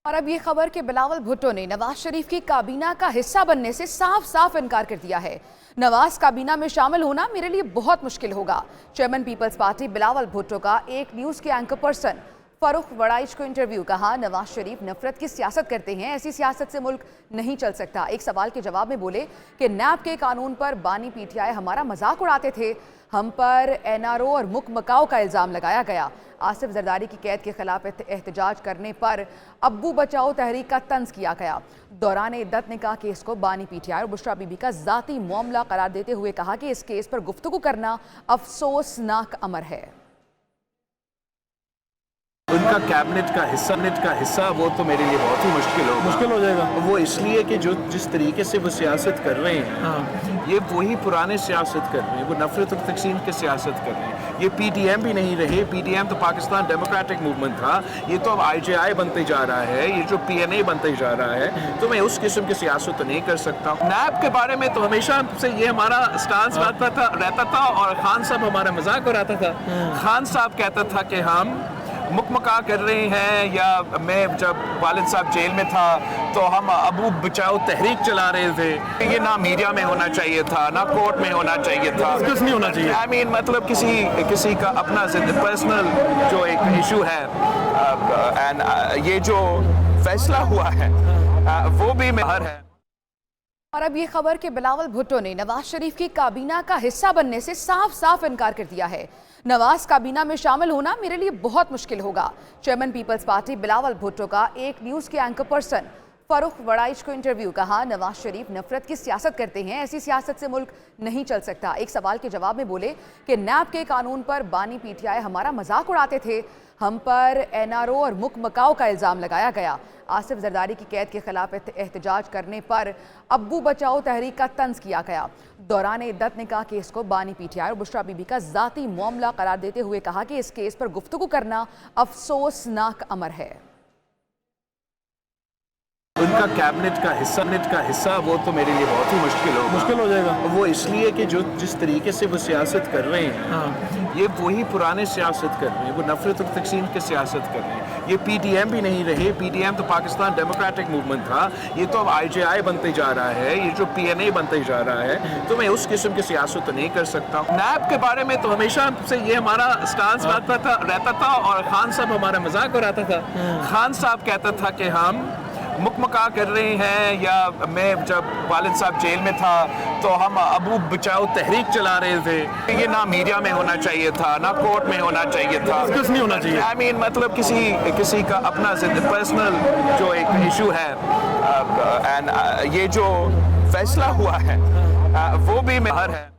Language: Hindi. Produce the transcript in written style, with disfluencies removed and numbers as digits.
और अब ये खबर कि बिलावल भुट्टो ने नवाज शरीफ की काबीना का हिस्सा बनने से साफ साफ इनकार कर दिया है। नवाज काबीना में शामिल होना मेरे लिए बहुत मुश्किल होगा। Chairman Peoples Party Bilawal Bhutto का एक न्यूज के एंकर पर्सन फरूख वड़ाइच को इंटरव्यू। कहा, नवाज शरीफ नफरत की सियासत करते हैं, ऐसी सियासत से मुल्क नहीं चल सकता। एक सवाल के जवाब में बोले कि नैब के कानून पर बानी पीटीआई हमारा मजाक उड़ाते थे, हम पर एनआरओ और मुक मकाओ का इल्ज़ाम लगाया गया। आसिफ जरदारी की कैद के खिलाफ एहतजाज करने पर अब्बू बचाओ तहरीक का तंज किया गया। दौरान इद्दत ने कहा कि इसको बानी पीटीआई और बुशरा बीबी का जाती मामला करार देते हुए कहा कि इस केस पर गुफ्तगू करना अफसोसनाक अमर है। उनका कैबिनेट का हिस्सा वो तो मेरे लिए बहुत ही मुश्किल हो जाएगा। वो इसलिए कि जो जिस तरीके से वो सियासत कर रहे हैं, ये वही पुराने सियासत कर रहे हैं, वो नफरत और तकसीम की सियासत कर रहे हैं। ये पीटीएम भी नहीं रहे, पीटीएम तो पाकिस्तान डेमोक्रेटिक मूवमेंट था, ये तो अब आईजेआई बनते जा रहा है, ये जो पीएनए बनते जा रहा है, तो मैं उस किस्म की सियासत तो नहीं कर सकता। नैब के बारे में तो हमेशा से ये हमारा स्टांस रहता था और खान साहब हमारा मजाक उड़ाता था। खान साहब कहता था कि हम मुकमका कर रहे हैं, या मैं जब वालिद साहब जेल में था तो हम अबू बचाओ तहरीक चला रहे थे। ये ना मीडिया में होना चाहिए था, ना कोर्ट में होना चाहिए था, नहीं होना चाहिए। आई मीन मतलब किसी का अपना पर्सनल जो एक इशू है, एंड ये जो फैसला हुआ है वो भी महर है। और अब ये खबर कि बिलावल भुट्टो ने नवाज शरीफ की काबीना का हिस्सा बनने से साफ साफ इनकार कर दिया है। नवाज काबीना में शामिल होना मेरे लिए बहुत मुश्किल होगा। Chairman Peoples Party Bilawal Bhutto का एक न्यूज के एंकर पर्सन फरूख वड़ाइच को इंटरव्यू। कहा, नवाज शरीफ नफरत की सियासत करते हैं, ऐसी सियासत से मुल्क नहीं चल सकता। एक सवाल के जवाब में बोले कि नैब के कानून पर बानी पीटीआई हमारा मजाक उड़ाते थे, हम पर एनआरओ और मुक मकाओ का इल्ज़ाम लगाया गया। आसिफ जरदारी की कैद के खिलाफ एहतजाज करने पर अब्बू बचाओ तहरीक का तंज किया गया। दौरान इद्दत ने कहा कि इसको बानी पीटीआई और बुशरा बीबी का जाती मामला करार देते हुए कहा कि इस केस पर गुफ्तगू करना अफसोसनाक अमर है। उनका कैबिनेट का हिस्सा वो तो मेरे लिए बहुत ही मुश्किल हो जाएगा। वो इसलिए कि जो जिस तरीके से वो सियासत कर रहे हैं, ये वही पुराने सियासत कर रहे हैं, वो नफरत और तकसीम की सियासत कर रहे हैं। ये पीटीएम भी नहीं रहे, पीटीएम तो पाकिस्तान डेमोक्रेटिक मूवमेंट था, ये तो अब आईजेआई बनते जा रहा है, ये जो पीएनए बनते जा रहा है, तो मैं उस किस्म की सियासत तो नहीं कर सकता। नैब के बारे में तो हमेशा से ये हमारा स्टांस रहता था और खान साहब हमारा मजाक उड़ाता था। खान साहब कहता था कि हम मुकमका कर रहे हैं, या मैं जब वालिद साहब जेल में था तो हम अबू बचाओ तहरीक चला रहे थे। ये ना मीडिया में होना चाहिए था, ना कोर्ट में होना चाहिए था, नहीं होना चाहिए। आई मीन मतलब किसी का अपना पर्सनल जो एक इशू है, एंड ये जो फैसला हुआ है वो भी महर है।